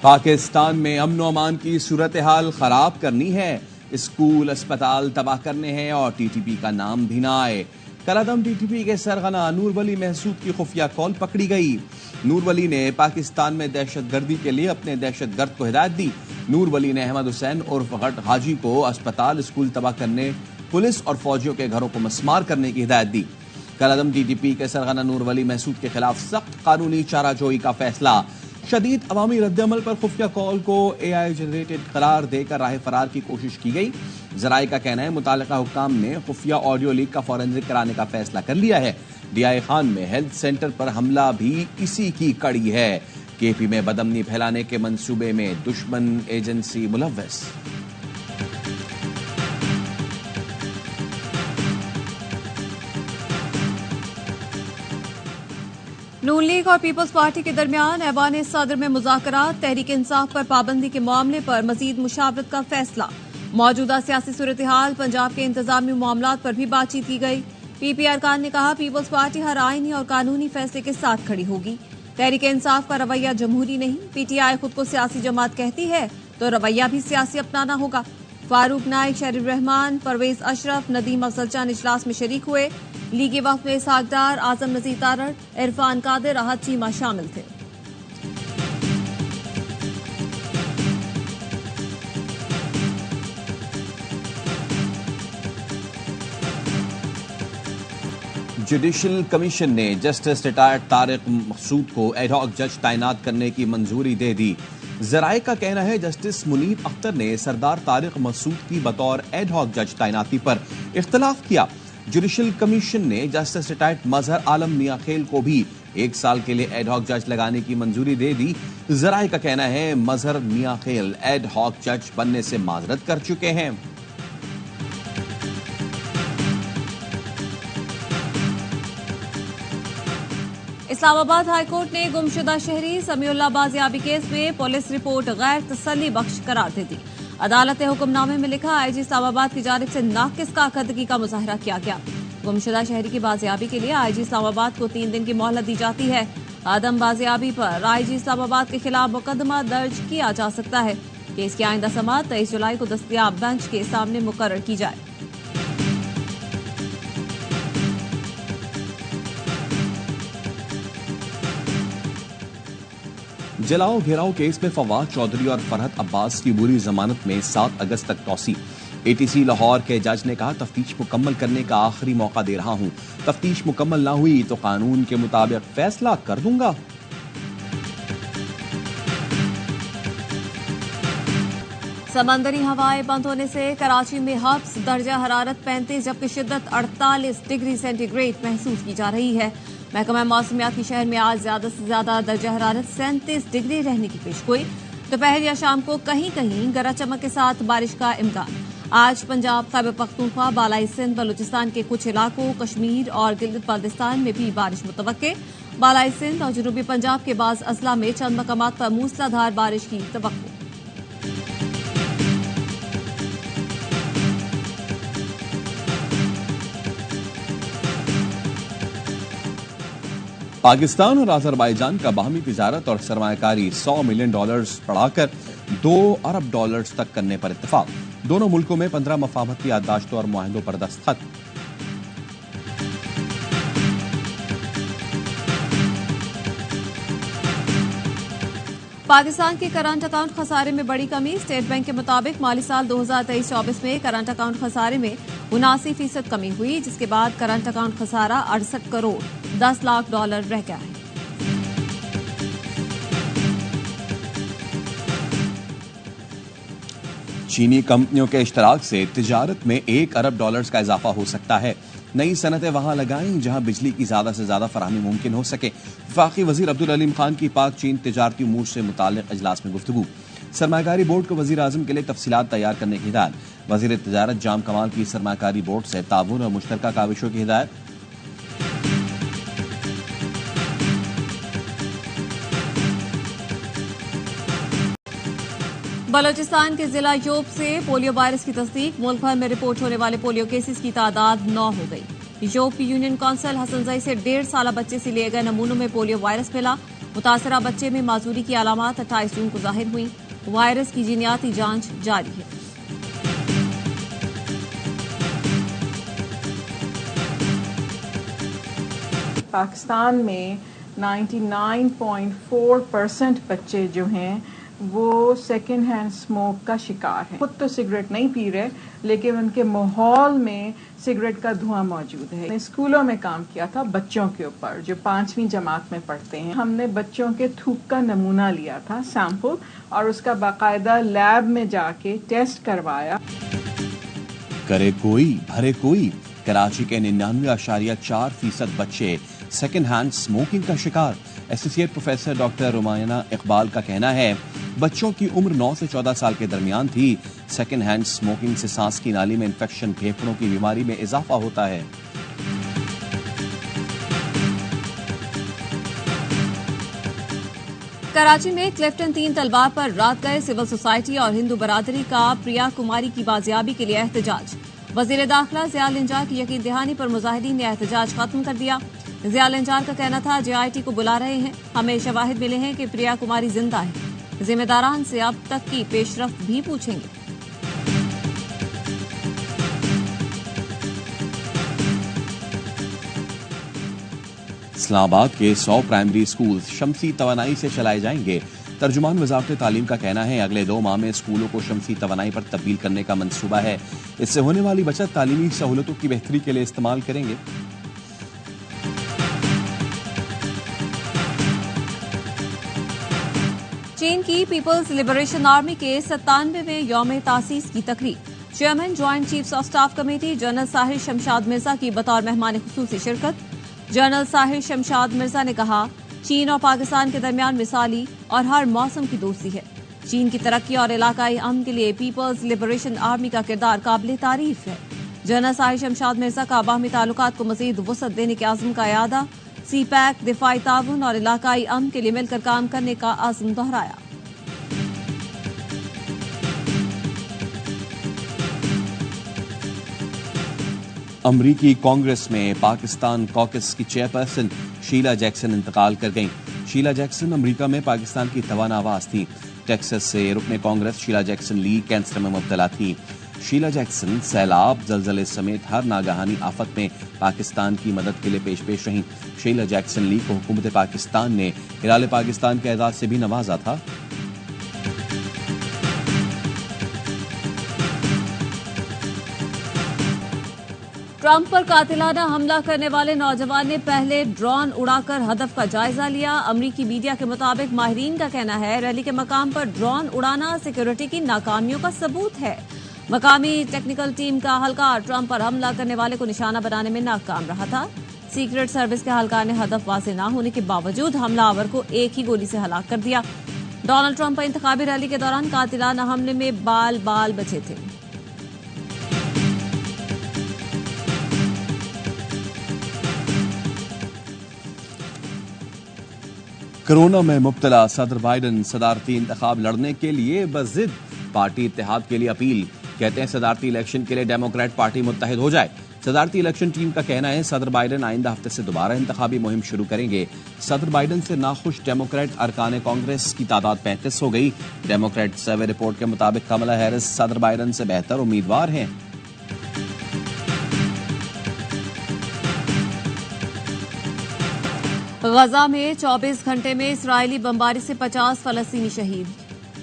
पाकिस्तान में अमन व अमान की सूरत हाल खराब करनी है, स्कूल अस्पताल तबाह करने हैं और टीटीपी का नाम भी ना आए। कलादम टीटीपी के सरगना नूर वली महसूद की खुफिया कॉल पकड़ी गई। नूर वली ने पाकिस्तान में दहशतगर्दी के लिए अपने दहशतगर्द को हिदायत दी। नूर वली ने अहमद हुसैन उर्फ गट हाजी को अस्पताल स्कूल तबाह करने, पुलिस और फौजियों के घरों को मस्मार करने की हिदायत दी। कलादम टीटीपी के सरगना नूर वली महसूद के खिलाफ सख्त कानूनी चाराजोई का फैसला। शदीद अवामी रद्दअमल पर खुफिया कॉल को AI जनरेटेड करार देकर राह फरार की कोशिश की गई। जराये का कहना है मुतालिका हुक्काम ने खुफिया ऑडियो लीक का फॉरेंसिक कराने का फैसला कर लिया है। DI खान में हेल्थ सेंटर पर हमला भी इसी की कड़ी है। KP में बदअमनी फैलाने के मंसूबे में दुश्मन एजेंसी मुलव्वस। नून लीग और पीपल्स पार्टी के दरमियान ऐवान सदर में मुज़ाकरात, तहरीक इंसाफ पर पाबंदी के मामले पर मजीद मुशावरत का फैसला। मौजूदा सियासी सूरत हाल, पंजाब के इंतजामी मामलात पर भी बातचीत की गई। PP अरकान ने कहा पीपल्स पार्टी हर आईनी और कानूनी फैसले के साथ खड़ी होगी। तहरीक इंसाफ का रवैया जमहूरी नहीं, PTI खुद को सियासी जमात कहती है तो रवैया भी सियासी अपनाना होगा। फारूक नाइक, शरीफ रहमान, परवेज अशरफ, नदीम अफजल चंद इजलास में शरीक हुए। लीगी वक्त में इसहाक डार, आजम नजीर तारड़, इरफान कादिर, राहत चीमा शामिल थे। जुडिशल कमीशन ने जस्टिस रिटायर्ड तारिक मकसूद को एडहॉक जज तैनात करने की मंजूरी दे दी। जराये का कहना है जस्टिस मुनीर अख्तर ने सरदार तारिक मकसूद की बतौर एडहॉक जज तैनाती पर इख्तलाफ किया। जुडिशल कमीशन ने जस्टिस रिटायर्ड मजहर आलम मियाखेल को भी 1 साल के लिए एडहॉक जज लगाने की मंजूरी दे दी। जराये का कहना है मजहर मियाखेल एडहॉक जज बनने से माजरत कर चुके हैं। इस्लामाबाद हाईकोर्ट ने गुमशुदा शहरी समीउल्लाह बाजियाबी केस में पुलिस रिपोर्ट गैर तसल्ली बख्श करार दे दी। अदालत ने हुक्मनामे में लिखा IG इस्लामाबाद की जानिब से नाकिस कारकर्दगी का मुजाहरा किया गया। गुमशुदा शहरी की बाजियाबी के लिए IG इस्लामाबाद को 3 दिन की मोहलत दी जाती है। आदम बाजियाबी पर IG इस्लामाबाद के खिलाफ मुकदमा दर्ज किया जा सकता है। केस की आइंदा समाअत 23 जुलाई को दस्तयाब बेंच के सामने मुकर्रर की जाए। जलाओ घेराव केस में फवाद चौधरी और फरहत अब्बास की बुरी जमानत में 7 अगस्त तक तौसी। ATC लाहौर के जज ने कहा तफ्तीश मुकम्मल करने का आखिरी मौका दे रहा हूं, तफ्तीश मुकम्मल ना हुई तो कानून के मुताबिक फैसला कर दूंगा। समंदरी हवाएं बंद होने से कराची में हब्स दर्जा हरारत 35 जबकि शिद्दत 48 डिग्री सेंटीग्रेड महसूस की जा रही है। महकमा मौसमियात की शहर में आज ज्यादा से ज्यादा दर्जा हरारत 37 डिग्री रहने की पेशगोई। दोपहर या शाम को कहीं कहीं गरज चमक के साथ बारिश का इम्कान। आज पंजाब, खैबर पख्तूनख्वा, बालाई सिंध, बलूचिस्तान के कुछ इलाकों, कश्मीर और गिलगित बाल्टिस्तान में भी बारिश मुतवक्के। बालाई सिंध और जनूबी पंजाब के बाज़ अजला में चंद मकामात पर मूसलाधार बारिश की तवक्को। पाकिस्तान और अजरबैजान का बाहमी तिजारत और सरमायाकारी $100 मिलियन बढ़ाकर $2 अरब तक करने पर इत्तेफाक। दोनों मुल्कों में 15 मफाहमती याददाश्तों और मुआहदों पर दस्तखत। पाकिस्तान के करंट अकाउंट खसारे में बड़ी कमी। स्टेट बैंक के मुताबिक माली साल 2023-24 में करंट अकाउंट खसारे में 79% कमी हुई, जिसके बाद करंट अकाउंट खसारा 68 करोड़ 10 लाख डॉलर रह गया है। चीनी कंपनियों के इश्तराक से तिजारत में $1 अरब का इजाफा हो सकता है। नई सनतें वहां लगाएं जहां बिजली की ज्यादा से ज्यादा फराहमी मुमकिन हो सके। वफाकी वजीर अब्दुल अलीम खान की पाक चीन तिजारती उमूर से मुताल्लिक इजलास में गुफ्तगू। सरमायाकारी बोर्ड को वजीर आजम के लिए तफसीलात तैयार करने की हिदायत। वजीर तिजारत जाम कमाल की सरमायाकारी बोर्ड से ताउन और मुश्तरका काविशों की हिदायत। बलोचिस्तान के जिला योब से पोलियो वायरस की तस्दीक। मुल्क भर में रिपोर्ट होने वाले पोलियो केसेस की तादाद 9 हो गई। योब की यूनियन काउंसिल हसनजई से 1.5 साल बच्चे से लिए गए नमूनों में पोलियो वायरस मिला। मुतासरा बच्चे में माजूरी की अलामात 28 जून को जाहिर हुई। वायरस की जीनियाती जांच जारी है। पाकिस्तान में 99.4% बच्चे जो हैं वो सेकेंड हैंड स्मोक का शिकार हैं। खुद तो सिगरेट नहीं पी रहे, लेकिन उनके माहौल में सिगरेट का धुआं मौजूद है। मैंने स्कूलों में काम किया था बच्चों के ऊपर जो 5वीं जमात में पढ़ते हैं। हमने बच्चों के थूक का नमूना लिया था, सैंपल, और उसका बाकायदा लैब में जाके टेस्ट करवाया। करे कोई भरे कोई, कराची के 99.4% बच्चे सेकेंड हैंड स्मोकिंग का शिकार। एसोसिएट प्रोफेसर डॉक्टर रुमायना इकबाल का कहना है बच्चों की उम्र 9 से 14 साल के दरमियान थी। सेकेंड हैंड स्मोकिंग से सांस की नाली में इंफेक्शन, फेफड़ों की बीमारी में इजाफा होता है। कराची में क्लिफ्टन 3 तलबा पर रात गए सिविल सोसाइटी और हिंदू बरादरी का प्रिया कुमारी की बाजियाबी के लिए एहतजाज। वजीर दाखिला ज़िया इंजार की यकीन दहानी पर मुजाहिदीन ने एहतजाज खत्म कर दिया। ज़िया इंजार का कहना था JIT को बुला रहे हैं, हमें शवाहिद मिले हैं कि प्रिया कुमारी जिंदा है। जिम्मेदारान से अब तक की पेशरफ्त भी पूछेंगे। इस्लामाबाद के 100 प्राइमरी स्कूल शमसी तवानाई से चलाए जाएंगे। तर्जुमान वजारत तालीम का कहना है अगले 2 माह में स्कूलों को शमसी तवानाई पर तब्दील करने का मंसूबा है। इससे होने वाली बचत तालीमी सहूलतों की बेहतरी के लिए इस्तेमाल करेंगे। चीन की पीपल्स लिबरेशन आर्मी के 97वें यौम तासीस की तकरीब। Chairman joint chiefs of staff committee general Sahir Shamshad Mirza की बतौर मेहमान खुसूसी शिरकत। जनरल साहिर शमशाद मिर्जा ने कहा चीन और पाकिस्तान के दरमियान मिसाली और हर मौसम की दोस्ती है। चीन की तरक्की और इलाकाई अमन के लिए पीपल्स लिबरेशन आर्मी का किरदार काबिल तारीफ है। जनरल साहिर शमशाद मिर्जा का बाहमी ताल्लुकात को मजीद वसअत देने के आज़म का यादा। CPAC दिफाई ताउन और इलाकाई अमन के लिए मिलकर काम करने का आज़म दोहराया। अमरीकी कांग्रेस में पाकिस्तान कॉकस की चेयरपर्सन शीला जैक्सन इंतकाल कर गईं। शीला जैक्सन अमेरिका में पाकिस्तान की तवाना आवाज थी। टेक्सास से रुकने कांग्रेस शीला जैक्सन लीग कैंसर में मुब्तला थी। शीला जैक्सन सैलाब, जलजले समेत हर नागहानी आफत में पाकिस्तान की मदद के लिए पेश रहीं। शीला जैक्सन लीग को हुकूमत पाकिस्तान ने हिलाल पाकिस्तान के एजाज से भी नवाजा था। ट्रंप पर कातिलाना हमला करने वाले नौजवान ने पहले ड्रोन उड़ाकर हदफ का जायजा लिया। अमरीकी मीडिया के मुताबिक माहिरीन का कहना है रैली के मकाम पर ड्रोन उड़ाना सिक्योरिटी की नाकामियों का सबूत है। मकामी टेक्निकल टीम का हल्का ट्रंप पर हमला करने वाले को निशाना बनाने में नाकाम रहा था। सीक्रेट सर्विस के हल्कार ने हदफ वाज़ेह न होने के बावजूद हमलावर को एक ही गोली से हलाक कर दिया। डोनाल्ड ट्रंप पर इंतखाबी रैली के दौरान कातिलाना हमले में बाल बचे थे। कोरोना में मुब्तला सदर बाइडन सदारती इंतखाब लड़ने के लिए बज़िद। पार्टी इत्तेहाद के लिए अपील। कहते हैं सदारती इलेक्शन के लिए डेमोक्रेट पार्टी मुत्तहिद हो जाए। सदारती इलेक्शन टीम का कहना है सदर बाइडन आइंदा हफ्ते से दोबारा इंतखाबी मुहिम शुरू करेंगे। सदर बाइडन से नाखुश डेमोक्रेट अरकान कांग्रेस की तादाद 35 हो गई। डेमोक्रेट सर्वे रिपोर्ट के मुताबिक कमला हैरिस सदर बाइडन से बेहतर उम्मीदवार हैं। गजा में 24 घंटे में इस्राएली बमबारी से 50 फलस्तीनी शहीद।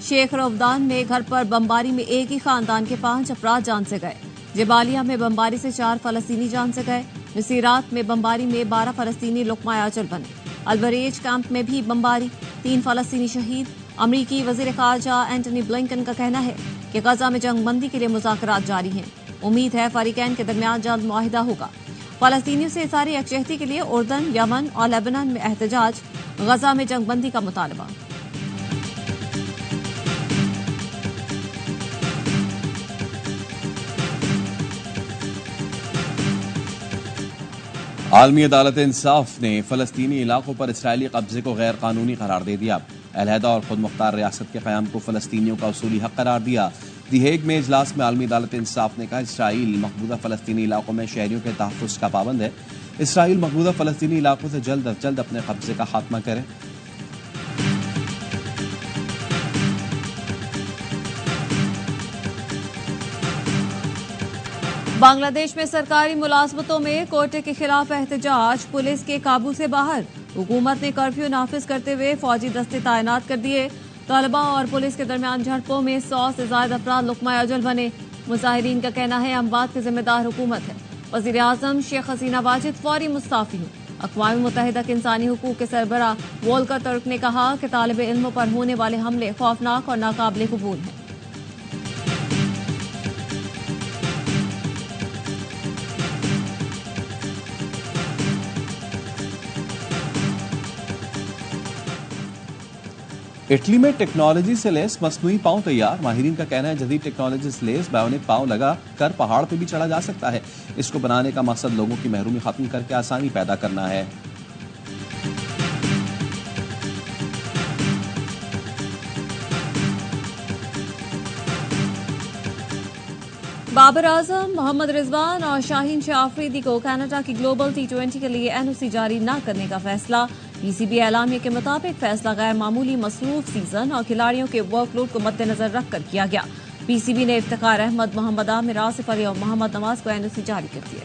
शेख रौफदान में घर पर बमबारी में एक ही खानदान के 5 अफराद जान से गए। जबालिया में बमबारी से 4 फलस्तीनी जान से गए। नसीरात में बमबारी में 12 फलस्तीनी लुकमा अजल बने। अलबरेज कैंप में भी बमबारी, 3 फलस्तीनी शहीद। अमरीकी वजीर खारजा एंटनी ब्लिंकन का कहना है कि गजा में जंगबंदी के लिए मुज़ाकरात जारी हैं। उम्मीद है फरीकैन के दरमियान जल्द मुआहिदा होगा। फलस्तीनियों से सारी यकजहती के लिए उर्दन, यमन और लेबनान में एहतजाज। गजा में जंगबंदी का मुतालबा। आलमी अदालत इंसाफ ने फलस्तीनी इलाकों पर इसराइली कब्जे को गैर कानूनी करार दे दिया। अलहदा और खुद मुख्तार रियासत के क़याम को फलस्तीनियों का उसूली हक करार दिया। दी हेग में इजलास में आलमी अदालत इंसाफ ने कहा इसराइल मकबूजा फलस्तीनी इलाकों में शहरियों के तहफ़्फ़ुज़ का पाबंद है। इसराइल मकबूजा फलस्तीनी इलाकों से जल्द अज जल्द अपने कब्जे का खात्मा करे। बांग्लादेश में सरकारी मुलाजमतों में कोटे के खिलाफ एहतजाज, पुलिस के काबू से बाहर। हुकूमत ने कर्फ्यू नाफिज करते हुए फौजी दस्ते तैनात कर दिए। तलबा और पुलिस के दरमियान झड़पों में 100 से ज्यादा अफराद लुकमा अजल बने। मुजाहिरीन का कहना है अमवात की जिम्मेदार हुकूमत है। वजीर आजम शेख हसीना वाजिद फौरी मुस्ताफी हूँ। अक़वाम मुत्तहिदा के इंसानी हुकूक के सरबरा वोल्कर तुर्क ने कहा कि तालिब इल्म पर होने वाले हमले खौफनाक और नाकाबिले कबूल हैं। इटली में टेक्नोलॉजी से लेस मसनूई पांव तैयार। माहिरीन का कहना है जदीद टेक्नोलॉजी से लेस बायोनिक पांव लगा कर पहाड़ पे भी चढ़ा जा सकता है। इसको बनाने का मकसद लोगों की महरूमी खत्म करके आसानी पैदा करना है। बाबर आजम, मोहम्मद रिजवान और शाहीन शाह आफरीदी को कनाडा की ग्लोबल T20 के लिए एनओसी जारी न करने का फैसला। पीसीबी एलामिया के मुताबिक फैसला गैर मामूली मसरूफ सीजन और खिलाड़ियों के वर्कलोड को मद्देनजर रखकर किया गया। पीसीबी ने इफ्तिखार अहमद, मोहम्मद आमिर, आसिफ अली और मोहम्मद नवाज को एनओसी जारी कर दिया।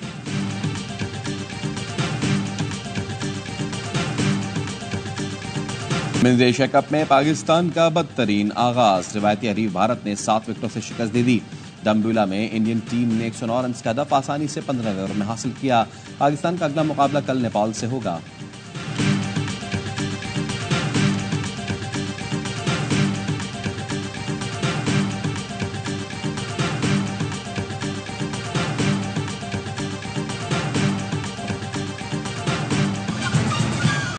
मिनी एशिया कप में पाकिस्तान का बदतरीन आगाज। रिवायती हरीफ भारत ने 7 विकेटों से शिकस्त दे दी। डम्बुला में इंडियन टीम ने 109 रन का हदफ आसानी से 15 ओवर में हासिल किया। पाकिस्तान का अगला मुकाबला कल नेपाल से होगा।